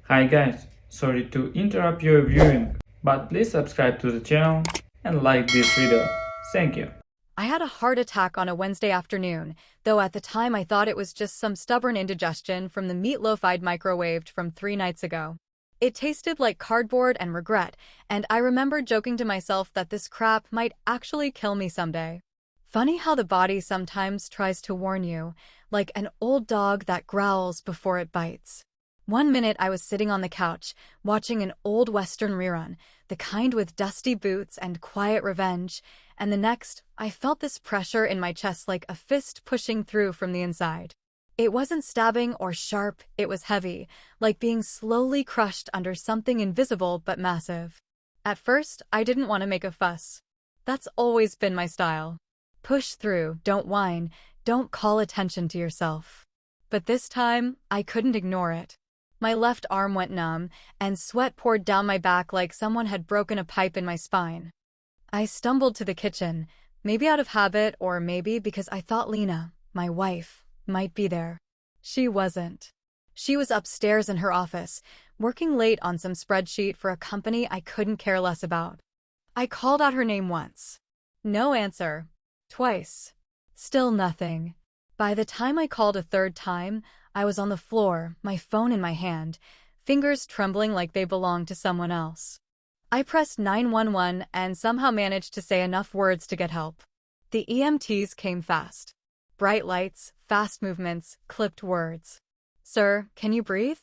Hi guys, sorry to interrupt your viewing, but please subscribe to the channel and like this video. Thank you. I had a heart attack on a Wednesday afternoon, though at the time I thought it was just some stubborn indigestion from the meatloaf I'd microwaved from 3 nights ago. It tasted like cardboard and regret, and I remember joking to myself that this crap might actually kill me someday. Funny how the body sometimes tries to warn you, like an old dog that growls before it bites. One minute I was sitting on the couch, watching an old Western rerun, the kind with dusty boots and quiet revenge, and the next, I felt this pressure in my chest like a fist pushing through from the inside. It wasn't stabbing or sharp, it was heavy, like being slowly crushed under something invisible but massive. At first, I didn't want to make a fuss. That's always been my style. Push through, don't whine, don't call attention to yourself. But this time, I couldn't ignore it. My left arm went numb, and sweat poured down my back like someone had broken a pipe in my spine. I stumbled to the kitchen, maybe out of habit or maybe because I thought Lena, my wife, might be there. She wasn't. She was upstairs in her office, working late on some spreadsheet for a company I couldn't care less about. I called out her name once. No answer. Twice. Still nothing. By the time I called a third time, I was on the floor, my phone in my hand, fingers trembling like they belonged to someone else. I pressed 911 and somehow managed to say enough words to get help. The EMTs came fast. Bright lights, fast movements, clipped words. "Sir, can you breathe?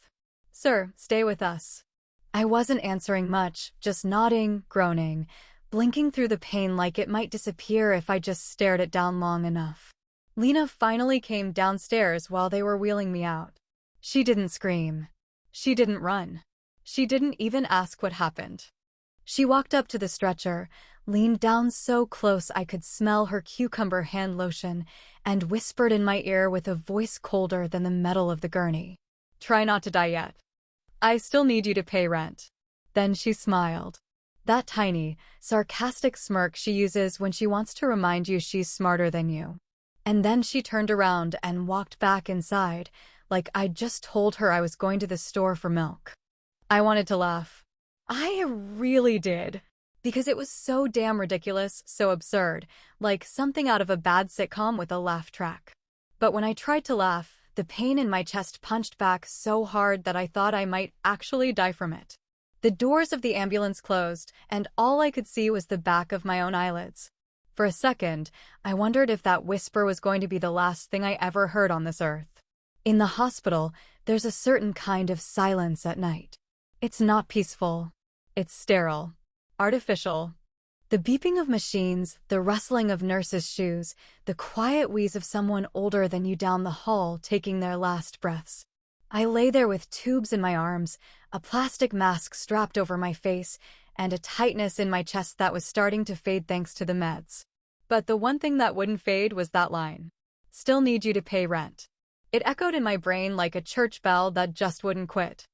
Sir, stay with us." I wasn't answering much, just nodding, groaning, blinking through the pain like it might disappear if I just stared it down long enough. Lena finally came downstairs while they were wheeling me out. She didn't scream. She didn't run. She didn't even ask what happened. She walked up to the stretcher, leaned down so close I could smell her cucumber hand lotion, and whispered in my ear with a voice colder than the metal of the gurney. "Try not to die yet. I still need you to pay rent." Then she smiled. That tiny, sarcastic smirk she uses when she wants to remind you she's smarter than you. And then she turned around and walked back inside, like I'd just told her I was going to the store for milk. I wanted to laugh. I really did. Because it was so damn ridiculous, so absurd, like something out of a bad sitcom with a laugh track. But when I tried to laugh, the pain in my chest punched back so hard that I thought I might actually die from it. The doors of the ambulance closed, and all I could see was the back of my own eyelids. For a second, I wondered if that whisper was going to be the last thing I ever heard on this earth. In the hospital, there's a certain kind of silence at night. It's not peaceful. It's sterile. Artificial. The beeping of machines, the rustling of nurses' shoes, the quiet wheeze of someone older than you down the hall taking their last breaths. I lay there with tubes in my arms, a plastic mask strapped over my face, and a tightness in my chest that was starting to fade thanks to the meds. But the one thing that wouldn't fade was that line. "Still need you to pay rent." It echoed in my brain like a church bell that just wouldn't quit.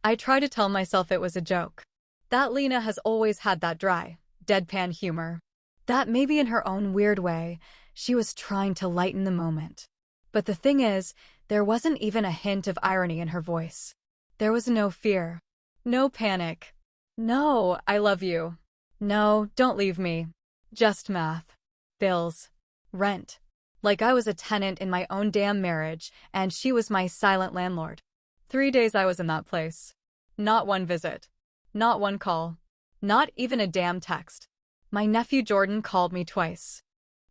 I tried to tell myself it was a joke. That Lena has always had that dry, deadpan humor. That maybe in her own weird way, she was trying to lighten the moment. But the thing is, there wasn't even a hint of irony in her voice. There was no fear. No panic. No, "I love you." No, "Don't leave me." Just math. Bills. Rent. Like I was a tenant in my own damn marriage, and she was my silent landlord. 3 days I was in that place. Not one visit. Not one call. Not even a damn text. My nephew Jordan called me twice.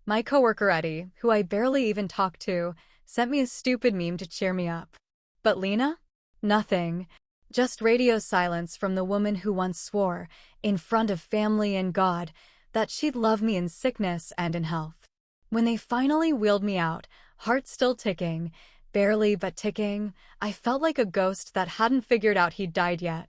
My coworker Eddie, who I barely even talked to, sent me a stupid meme to cheer me up. But Lena? Nothing. Just radio silence from the woman who once swore, in front of family and God, that she'd love me in sickness and in health. When they finally wheeled me out, heart still ticking, barely but ticking, I felt like a ghost that hadn't figured out he'd died yet.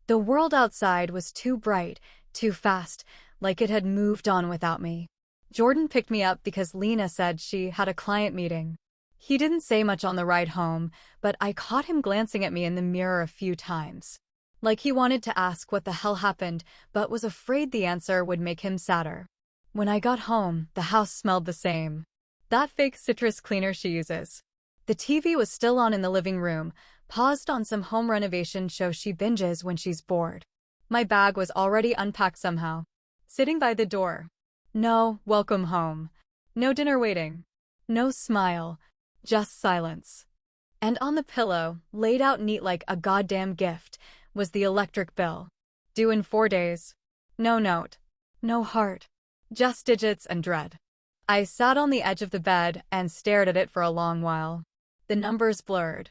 The world outside was too bright, too fast, like it had moved on without me. Jordan picked me up because Lena said she had a client meeting. He didn't say much on the ride home, but I caught him glancing at me in the mirror a few times. Like he wanted to ask what the hell happened, but was afraid the answer would make him sadder. When I got home, the house smelled the same. That fake citrus cleaner she uses. The TV was still on in the living room, Paused on some home renovation show she binges when she's bored. My bag was already unpacked somehow. Sitting by the door. No welcome home. No dinner waiting. No smile. Just silence. And on the pillow, laid out neat like a goddamn gift, was the electric bill. Due in 4 days. No note. No heart. Just digits and dread. I sat on the edge of the bed and stared at it for a long while. The numbers blurred.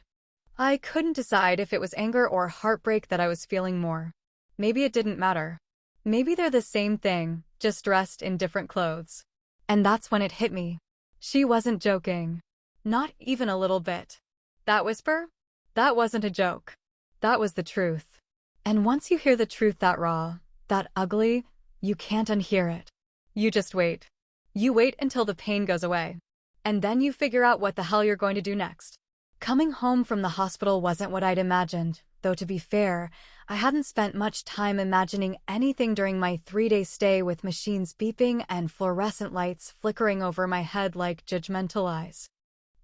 I couldn't decide if it was anger or heartbreak that I was feeling more. Maybe it didn't matter. Maybe they're the same thing, just dressed in different clothes. And that's when it hit me. She wasn't joking. Not even a little bit. That whisper? That wasn't a joke. That was the truth. And once you hear the truth that raw, that ugly, you can't unhear it. You just wait. You wait until the pain goes away. And then you figure out what the hell you're going to do next. Coming home from the hospital wasn't what I'd imagined, though to be fair, I hadn't spent much time imagining anything during my 3-day stay with machines beeping and fluorescent lights flickering over my head like judgmental eyes.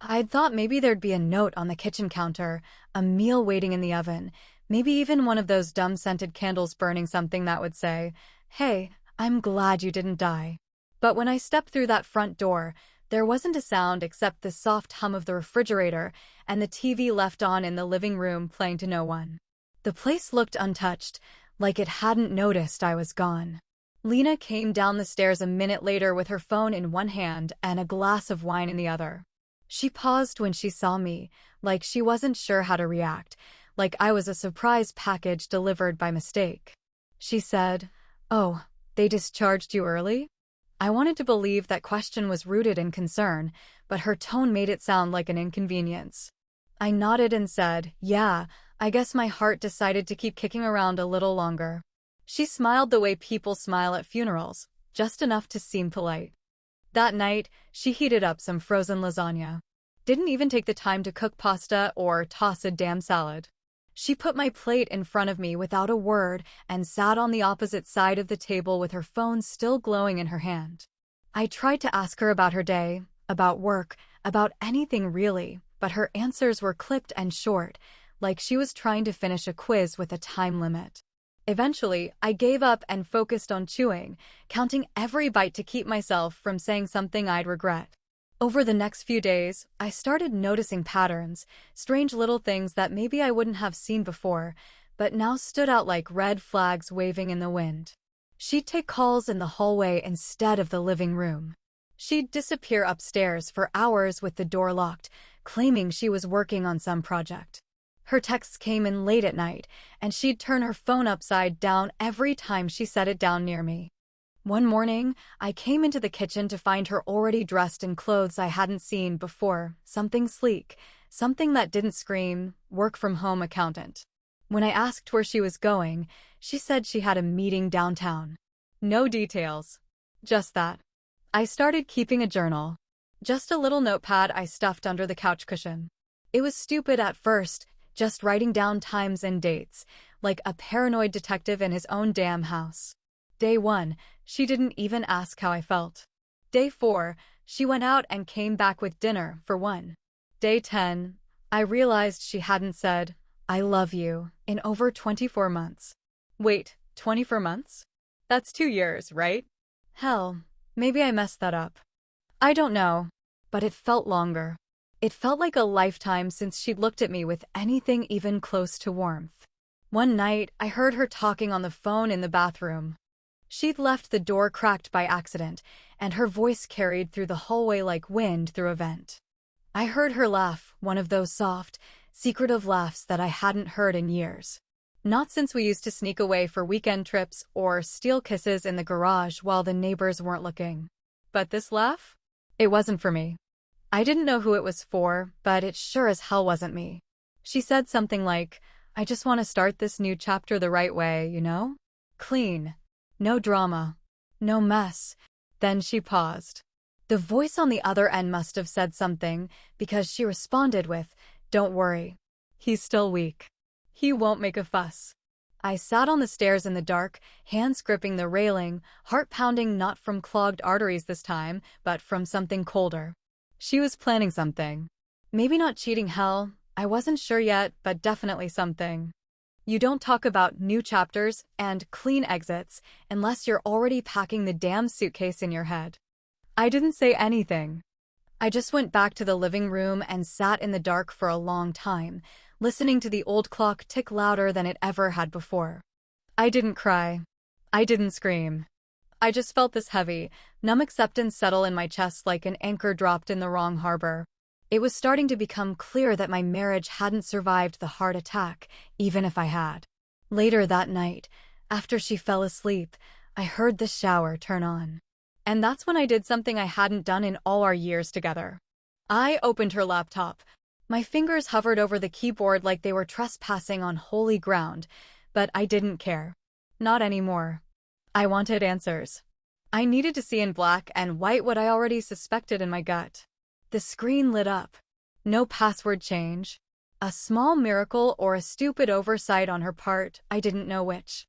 I'd thought maybe there'd be a note on the kitchen counter, a meal waiting in the oven, maybe even one of those dumb scented candles burning, something that would say, "Hey, I'm glad you didn't die." But when I stepped through that front door, there wasn't a sound except the soft hum of the refrigerator and the TV left on in the living room playing to no one. The place looked untouched, like it hadn't noticed I was gone. Lena came down the stairs a minute later with her phone in one hand and a glass of wine in the other. She paused when she saw me, like she wasn't sure how to react, like I was a surprise package delivered by mistake. She said, "Oh, they discharged you early?" I wanted to believe that question was rooted in concern, but her tone made it sound like an inconvenience. I nodded and said, "Yeah, I guess my heart decided to keep kicking around a little longer." She smiled the way people smile at funerals, just enough to seem polite. That night, she heated up some frozen lasagna. Didn't even take the time to cook pasta or toss a damn salad. She put my plate in front of me without a word and sat on the opposite side of the table with her phone still glowing in her hand. I tried to ask her about her day, about work, about anything really, but her answers were clipped and short, like she was trying to finish a quiz with a time limit. Eventually, I gave up and focused on chewing, counting every bite to keep myself from saying something I'd regret. Over the next few days, I started noticing patterns, strange little things that maybe I wouldn't have seen before, but now stood out like red flags waving in the wind. She'd take calls in the hallway instead of the living room. She'd disappear upstairs for hours with the door locked, claiming she was working on some project. Her texts came in late at night, and she'd turn her phone upside down every time she set it down near me. One morning, I came into the kitchen to find her already dressed in clothes I hadn't seen before, something sleek, something that didn't scream, work-from-home accountant. When I asked where she was going, she said she had a meeting downtown. No details. Just that. I started keeping a journal. Just a little notepad I stuffed under the couch cushion. It was stupid at first, just writing down times and dates, like a paranoid detective in his own damn house. Day 1, she didn't even ask how I felt. Day 4, she went out and came back with dinner for one. Day 10, I realized she hadn't said, "I love you," in over 24 months. Wait, 24 months? That's 2 years, right? Hell, maybe I messed that up. I don't know, but it felt longer. It felt like a lifetime since she'd looked at me with anything even close to warmth. One night, I heard her talking on the phone in the bathroom. She'd left the door cracked by accident, and her voice carried through the hallway like wind through a vent. I heard her laugh, one of those soft, secretive laughs that I hadn't heard in years. Not since we used to sneak away for weekend trips or steal kisses in the garage while the neighbors weren't looking. But this laugh? It wasn't for me. I didn't know who it was for, but it sure as hell wasn't me. She said something like, "I just want to start this new chapter the right way, you know? Clean. No drama. No mess." Then she paused. The voice on the other end must have said something, because she responded with, "Don't worry. He's still weak. He won't make a fuss." I sat on the stairs in the dark, hands gripping the railing, heart pounding not from clogged arteries this time, but from something colder. She was planning something. Maybe not cheating hell, I wasn't sure yet, but definitely something. You don't talk about new chapters and clean exits unless you're already packing the damn suitcase in your head. I didn't say anything. I just went back to the living room and sat in the dark for a long time, listening to the old clock tick louder than it ever had before. I didn't cry. I didn't scream. I just felt this heavy, numb acceptance settle in my chest like an anchor dropped in the wrong harbor. It was starting to become clear that my marriage hadn't survived the heart attack, even if I had. Later that night, after she fell asleep, I heard the shower turn on. And that's when I did something I hadn't done in all our years together. I opened her laptop. My fingers hovered over the keyboard like they were trespassing on holy ground, but I didn't care. Not anymore. I wanted answers. I needed to see in black and white what I already suspected in my gut. The screen lit up. No password change. A small miracle or a stupid oversight on her part, I didn't know which.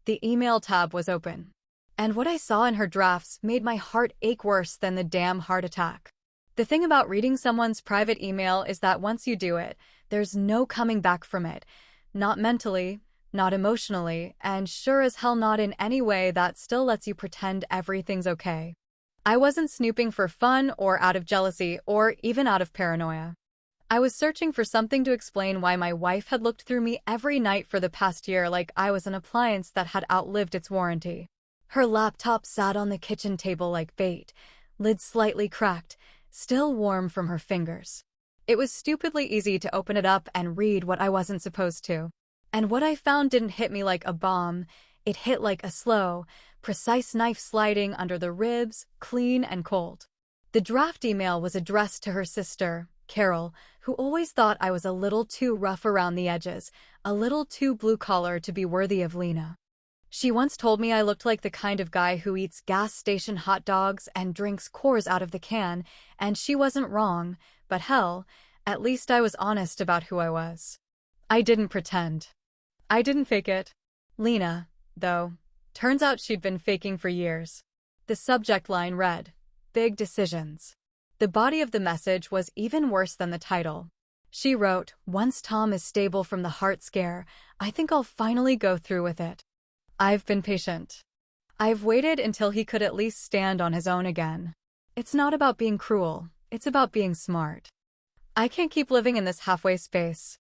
The email tab was open. And what I saw in her drafts made my heart ache worse than the damn heart attack. The thing about reading someone's private email is that once you do it, there's no coming back from it. Not mentally, not emotionally, and sure as hell not in any way that still lets you pretend everything's okay. I wasn't snooping for fun or out of jealousy or even out of paranoia. I was searching for something to explain why my wife had looked through me every night for the past year like I was an appliance that had outlived its warranty. Her laptop sat on the kitchen table like bait, lid slightly cracked, still warm from her fingers. It was stupidly easy to open it up and read what I wasn't supposed to. And what I found didn't hit me like a bomb, it hit like a slow, precise knife sliding under the ribs, clean and cold. The draft email was addressed to her sister, Carol, who always thought I was a little too rough around the edges, a little too blue-collar to be worthy of Lena. She once told me I looked like the kind of guy who eats gas station hot dogs and drinks Coors out of the can, and she wasn't wrong, but hell, at least I was honest about who I was. I didn't pretend. I didn't fake it. Lena, though, turns out she'd been faking for years. The subject line read, "Big Decisions." The body of the message was even worse than the title. She wrote, "Once Tom is stable from the heart scare, I think I'll finally go through with it. I've been patient. I've waited until he could at least stand on his own again. It's not about being cruel, it's about being smart. I can't keep living in this halfway space.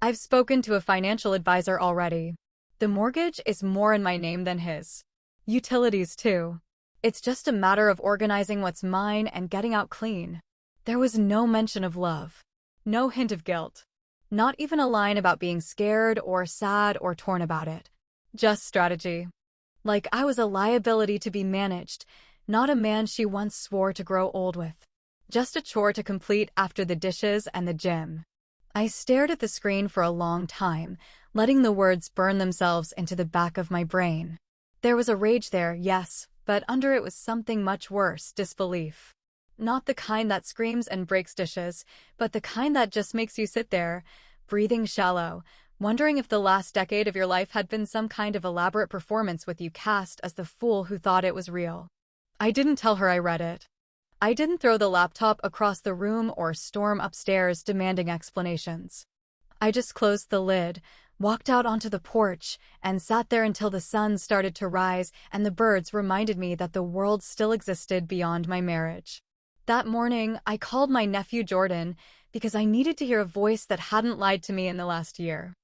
I've spoken to a financial advisor already. The mortgage is more in my name than his. Utilities too. It's just a matter of organizing what's mine and getting out clean." There was no mention of love. No hint of guilt. Not even a line about being scared or sad or torn about it. Just strategy. Like I was a liability to be managed, not a man she once swore to grow old with. Just a chore to complete after the dishes and the gym. I stared at the screen for a long time, letting the words burn themselves into the back of my brain. There was a rage there, yes, but under it was something much worse, disbelief. Not the kind that screams and breaks dishes, but the kind that just makes you sit there, breathing shallow, wondering if the last decade of your life had been some kind of elaborate performance with you cast as the fool who thought it was real. I didn't tell her I read it. I didn't throw the laptop across the room or storm upstairs demanding explanations. I just closed the lid, walked out onto the porch, and sat there until the sun started to rise and the birds reminded me that the world still existed beyond my marriage. That morning, I called my nephew Jordan because I needed to hear a voice that hadn't lied to me in the last year.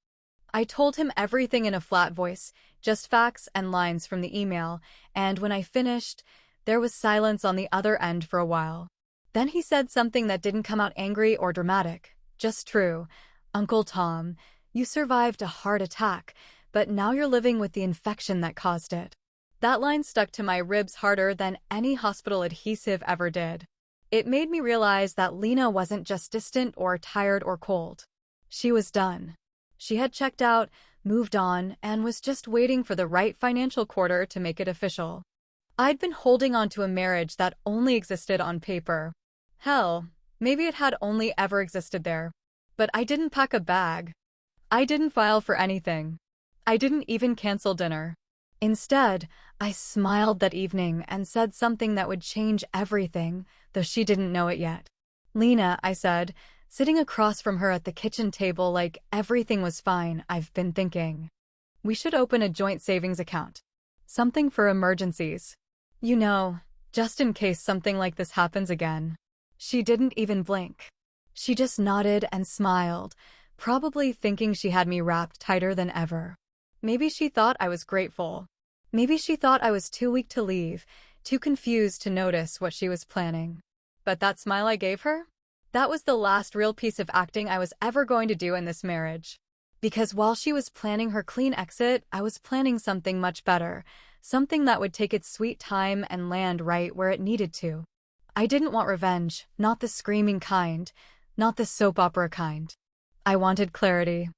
I told him everything in a flat voice, just facts and lines from the email, and when I finished, there was silence on the other end for a while. Then he said something that didn't come out angry or dramatic, just true. "Uncle Tom, you survived a heart attack, but now you're living with the infection that caused it." That line stuck to my ribs harder than any hospital adhesive ever did. It made me realize that Lena wasn't just distant or tired or cold. She was done. She had checked out, moved on, and was just waiting for the right financial quarter to make it official. I'd been holding on to a marriage that only existed on paper. Hell, maybe it had only ever existed there. But I didn't pack a bag. I didn't file for anything. I didn't even cancel dinner. Instead, I smiled that evening and said something that would change everything, though she didn't know it yet. "Lena," I said, sitting across from her at the kitchen table like everything was fine. I've been thinking. We should open a joint savings account. Something for emergencies. You know, just in case something like this happens again. She didn't even blink. She just nodded and smiled, probably thinking she had me wrapped tighter than ever. Maybe she thought I was grateful. Maybe she thought I was too weak to leave, too confused to notice what she was planning. But that smile I gave her? That was the last real piece of acting I was ever going to do in this marriage. Because while she was planning her clean exit, I was planning something much better, something that would take its sweet time and land right where it needed to. I didn't want revenge, not the screaming kind, not the soap opera kind. I wanted clarity.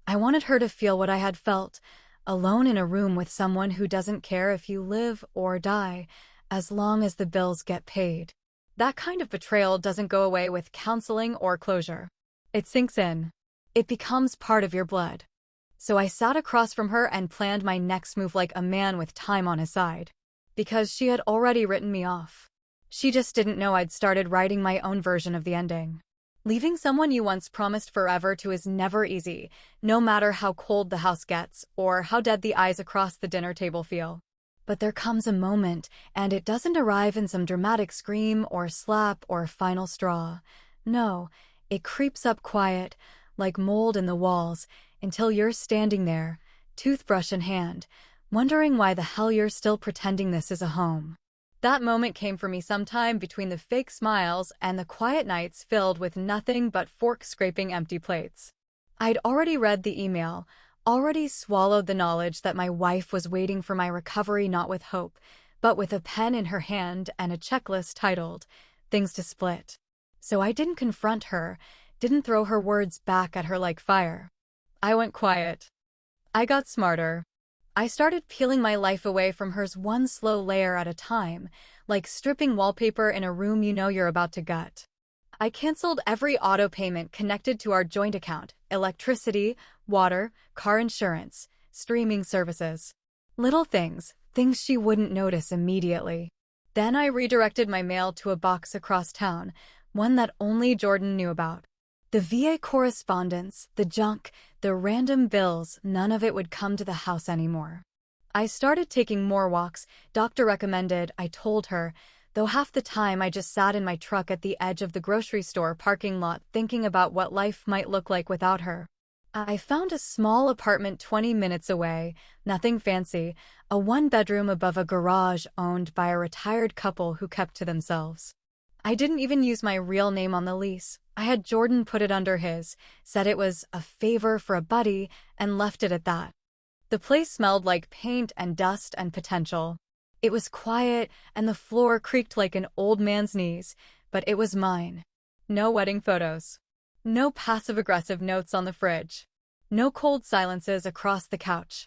I wanted her to feel what I had felt, alone in a room with someone who doesn't care if you live or die, as long as the bills get paid. That kind of betrayal doesn't go away with counseling or closure. It sinks in. It becomes part of your blood. So I sat across from her and planned my next move like a man with time on his side. Because she had already written me off. She just didn't know I'd started writing my own version of the ending. Leaving someone you once promised forever to is never easy, no matter how cold the house gets or how dead the eyes across the dinner table feel. But there comes a moment, and it doesn't arrive in some dramatic scream or slap or final straw. No, it creeps up quiet, like mold in the walls, until you're standing there, toothbrush in hand, wondering why the hell you're still pretending this is a home. That moment came for me sometime between the fake smiles and the quiet nights filled with nothing but fork-scraping empty plates. I'd already read the email, already swallowed the knowledge that my wife was waiting for my recovery not with hope, but with a pen in her hand and a checklist titled, Things to Split. So I didn't confront her, didn't throw her words back at her like fire. I went quiet. I got smarter. I started peeling my life away from hers one slow layer at a time, like stripping wallpaper in a room you know you're about to gut. I canceled every auto payment connected to our joint account, electricity, water, car insurance, streaming services. Little things she wouldn't notice immediately. Then I redirected my mail to a box across town, one that only Jordan knew about. The VA correspondence, the junk, the random bills, none of it would come to the house anymore. I started taking more walks, doctor recommended, I told her, though half the time I just sat in my truck at the edge of the grocery store parking lot thinking about what life might look like without her. I found a small apartment 20 minutes away, nothing fancy, a one-bedroom above a garage owned by a retired couple who kept to themselves. I didn't even use my real name on the lease. I had Jordan put it under his, said it was a favor for a buddy, and left it at that. The place smelled like paint and dust and potential. It was quiet, and the floor creaked like an old man's knees, but it was mine. No wedding photos. No passive-aggressive notes on the fridge. No cold silences across the couch.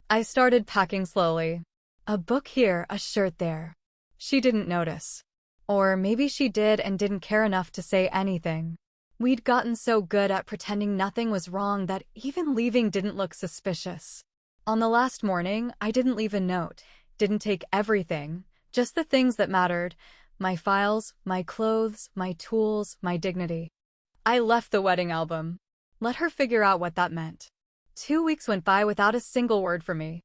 I started packing slowly. A book here, a shirt there. She didn't notice. Or maybe she did and didn't care enough to say anything. We'd gotten so good at pretending nothing was wrong that even leaving didn't look suspicious. On the last morning, I didn't leave a note, didn't take everything, just the things that mattered, my files, my clothes, my tools, my dignity. I left the wedding album. Let her figure out what that meant. 2 weeks went by without a single word from me.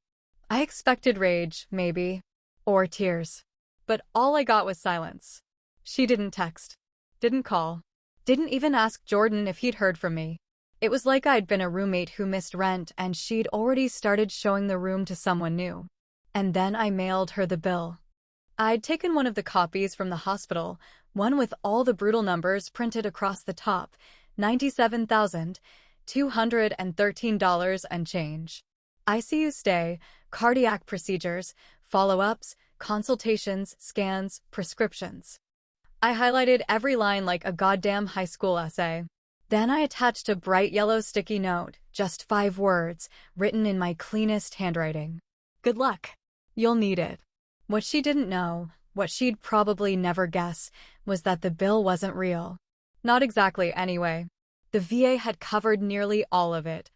I expected rage, maybe, or tears. But all I got was silence. She didn't text, didn't call, didn't even ask Jordan if he'd heard from me. It was like I'd been a roommate who missed rent and she'd already started showing the room to someone new. And then I mailed her the bill. I'd taken one of the copies from the hospital, one with all the brutal numbers printed across the top, $97,213 and change. ICU stay, cardiac procedures, follow-ups, consultations, scans, prescriptions. I highlighted every line like a goddamn high school essay. Then I attached a bright yellow sticky note, just 5 words, written in my cleanest handwriting. Good luck. You'll need it. What she didn't know, what she'd probably never guess, was that the bill wasn't real. Not exactly, anyway. The VA had covered nearly all of it.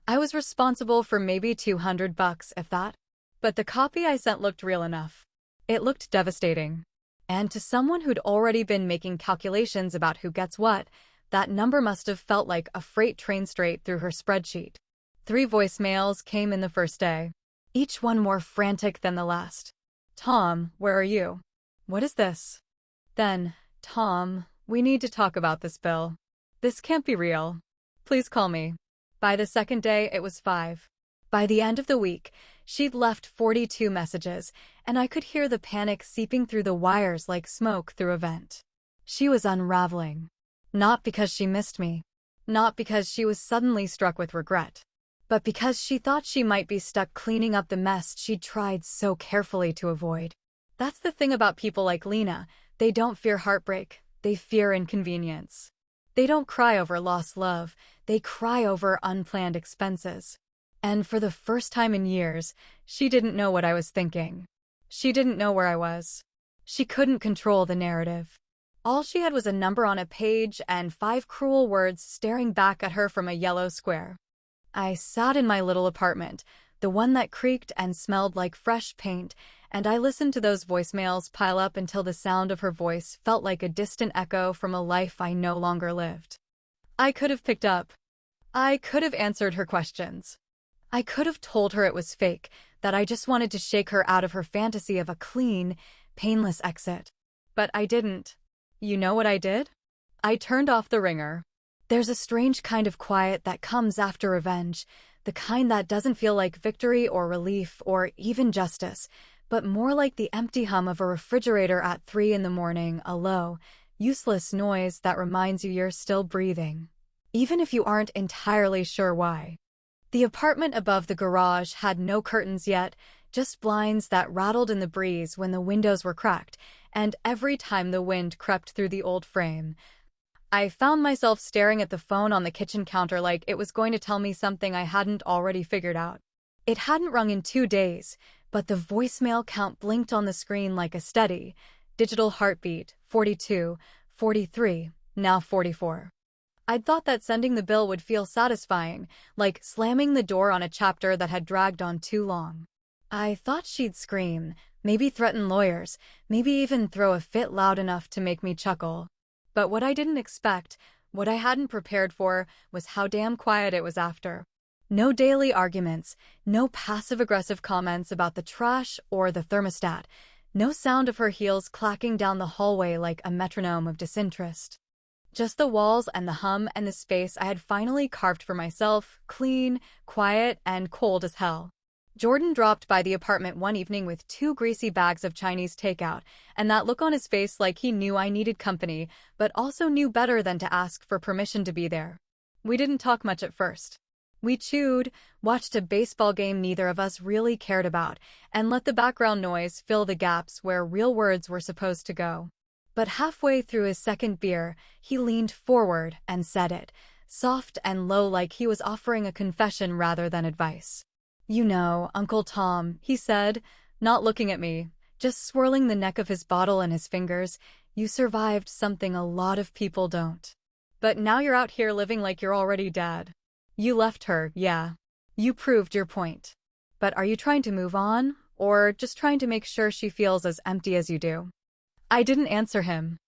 I was responsible for maybe $200, if that. But the copy I sent looked real enough. It looked devastating. And to someone who'd already been making calculations about who gets what, That number must have felt like a freight train straight through her spreadsheet. 3 voicemails came in the first day, each one more frantic than the last. Tom, where are you? What is this? Then, Tom, we need to talk about this bill. This can't be real. Please call me. By the second day, it was 5. By the end of the week, she'd left 42 messages, and I could hear the panic seeping through the wires like smoke through a vent. She was unraveling. Not because she missed me. Not because she was suddenly struck with regret. But because she thought she might be stuck cleaning up the mess she'd tried so carefully to avoid. That's the thing about people like Lena. They don't fear heartbreak. They fear inconvenience. They don't cry over lost love. They cry over unplanned expenses. And for the first time in years, she didn't know what I was thinking. She didn't know where I was. She couldn't control the narrative. All she had was a number on a page and 5 cruel words staring back at her from a yellow square. I sat in my little apartment, the one that creaked and smelled like fresh paint, and I listened to those voicemails pile up until the sound of her voice felt like a distant echo from a life I no longer lived. I could have picked up. I could have answered her questions. I could have told her it was fake, that I just wanted to shake her out of her fantasy of a clean, painless exit. But I didn't. You know what I did? I turned off the ringer. There's a strange kind of quiet that comes after revenge, the kind that doesn't feel like victory or relief or even justice, but more like the empty hum of a refrigerator at 3 in the morning, a low, useless noise that reminds you you're still breathing, even if you aren't entirely sure why. The apartment above the garage had no curtains yet, just blinds that rattled in the breeze when the windows were cracked, and every time the wind crept through the old frame, I found myself staring at the phone on the kitchen counter like it was going to tell me something I hadn't already figured out. It hadn't rung in 2 days, but the voicemail count blinked on the screen like a steady, digital heartbeat, 42, 43, now 44. I'd thought that sending the bill would feel satisfying, like slamming the door on a chapter that had dragged on too long. I thought she'd scream, maybe threaten lawyers, maybe even throw a fit loud enough to make me chuckle. But what I didn't expect, what I hadn't prepared for, was how damn quiet it was after. No daily arguments, no passive-aggressive comments about the trash or the thermostat, no sound of her heels clacking down the hallway like a metronome of disinterest. Just the walls and the hum and the space I had finally carved for myself, clean, quiet, and cold as hell. Jordan dropped by the apartment one evening with 2 greasy bags of Chinese takeout, and that look on his face like he knew I needed company, but also knew better than to ask for permission to be there. We didn't talk much at first. We chewed, watched a baseball game neither of us really cared about, and let the background noise fill the gaps where real words were supposed to go. But halfway through his second beer, he leaned forward and said it, soft and low like he was offering a confession rather than advice. "You know, Uncle Tom," he said, not looking at me, just swirling the neck of his bottle in his fingers, "you survived something a lot of people don't. But now you're out here living like you're already dead. You left her, yeah. You proved your point. But are you trying to move on, or just trying to make sure she feels as empty as you do?" I didn't answer him.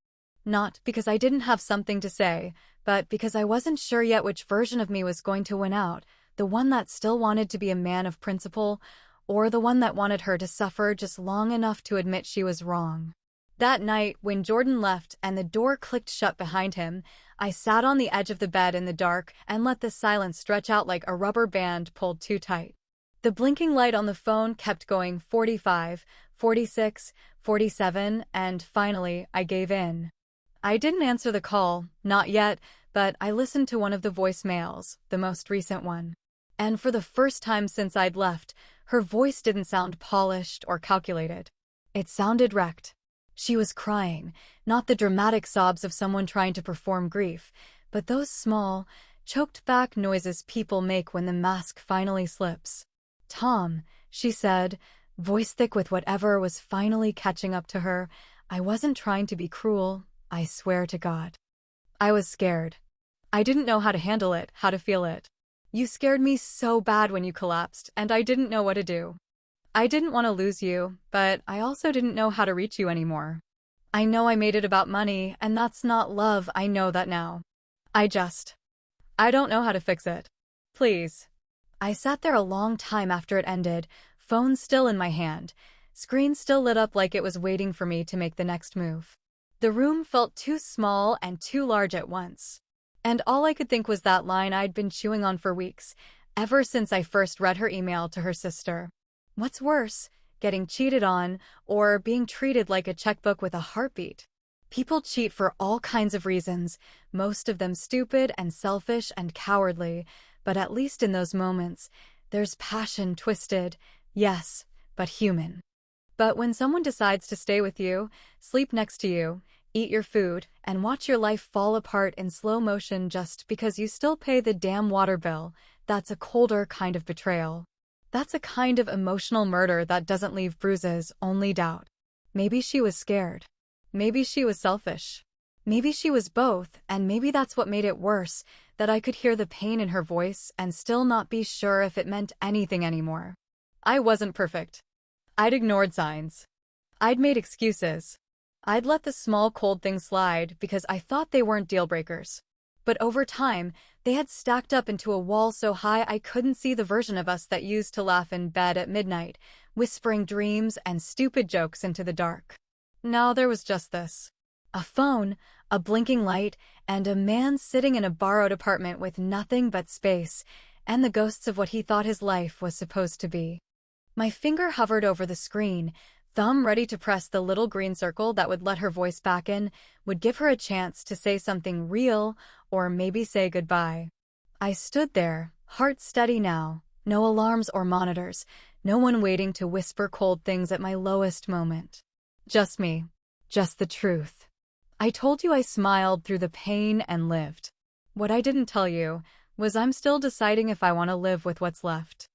Not because I didn't have something to say, but because I wasn't sure yet which version of me was going to win out. The one that still wanted to be a man of principle, or the one that wanted her to suffer just long enough to admit she was wrong. That night, when Jordan left and the door clicked shut behind him, I sat on the edge of the bed in the dark and let the silence stretch out like a rubber band pulled too tight. The blinking light on the phone kept going 45, 46, 47, and finally, I gave in. I didn't answer the call, not yet, but I listened to one of the voicemails, the most recent one. And for the first time since I'd left, her voice didn't sound polished or calculated. It sounded wrecked. She was crying, not the dramatic sobs of someone trying to perform grief, but those small, choked-back noises people make when the mask finally slips. "Tom," she said, voice thick with whatever was finally catching up to her, "I wasn't trying to be cruel, I swear to God. I was scared. I didn't know how to handle it, how to feel it. You scared me so bad when you collapsed, and I didn't know what to do. I didn't want to lose you, but I also didn't know how to reach you anymore. I know I made it about money, and that's not love, I know that now. I don't know how to fix it. Please. I sat there a long time after it ended, phone still in my hand, screen still lit up like it was waiting for me to make the next move. The room felt too small and too large at once. And all I could think was that line I'd been chewing on for weeks, ever since I first read her email to her sister. What's worse, getting cheated on, or being treated like a checkbook with a heartbeat? People cheat for all kinds of reasons, most of them stupid and selfish and cowardly, but at least in those moments, there's passion twisted, yes, but human. But when someone decides to stay with you, sleep next to you, eat your food, and watch your life fall apart in slow motion just because you still pay the damn water bill, that's a colder kind of betrayal. That's a kind of emotional murder that doesn't leave bruises, only doubt. Maybe she was scared. Maybe she was selfish. Maybe she was both, and maybe that's what made it worse, that I could hear the pain in her voice and still not be sure if it meant anything anymore. I wasn't perfect. I'd ignored signs. I'd made excuses. I'd let the small cold things slide because I thought they weren't deal breakers. But over time, they had stacked up into a wall so high I couldn't see the version of us that used to laugh in bed at midnight, whispering dreams and stupid jokes into the dark. Now there was just this. A phone, a blinking light, and a man sitting in a borrowed apartment with nothing but space, and the ghosts of what he thought his life was supposed to be. My finger hovered over the screen, thumb ready to press the little green circle that would let her voice back in, would give her a chance to say something real, or maybe say goodbye. I stood there, heart steady now, no alarms or monitors, no one waiting to whisper cold things at my lowest moment. Just me. Just the truth. I told you I smiled through the pain and lived. What I didn't tell you was I'm still deciding if I want to live with what's left.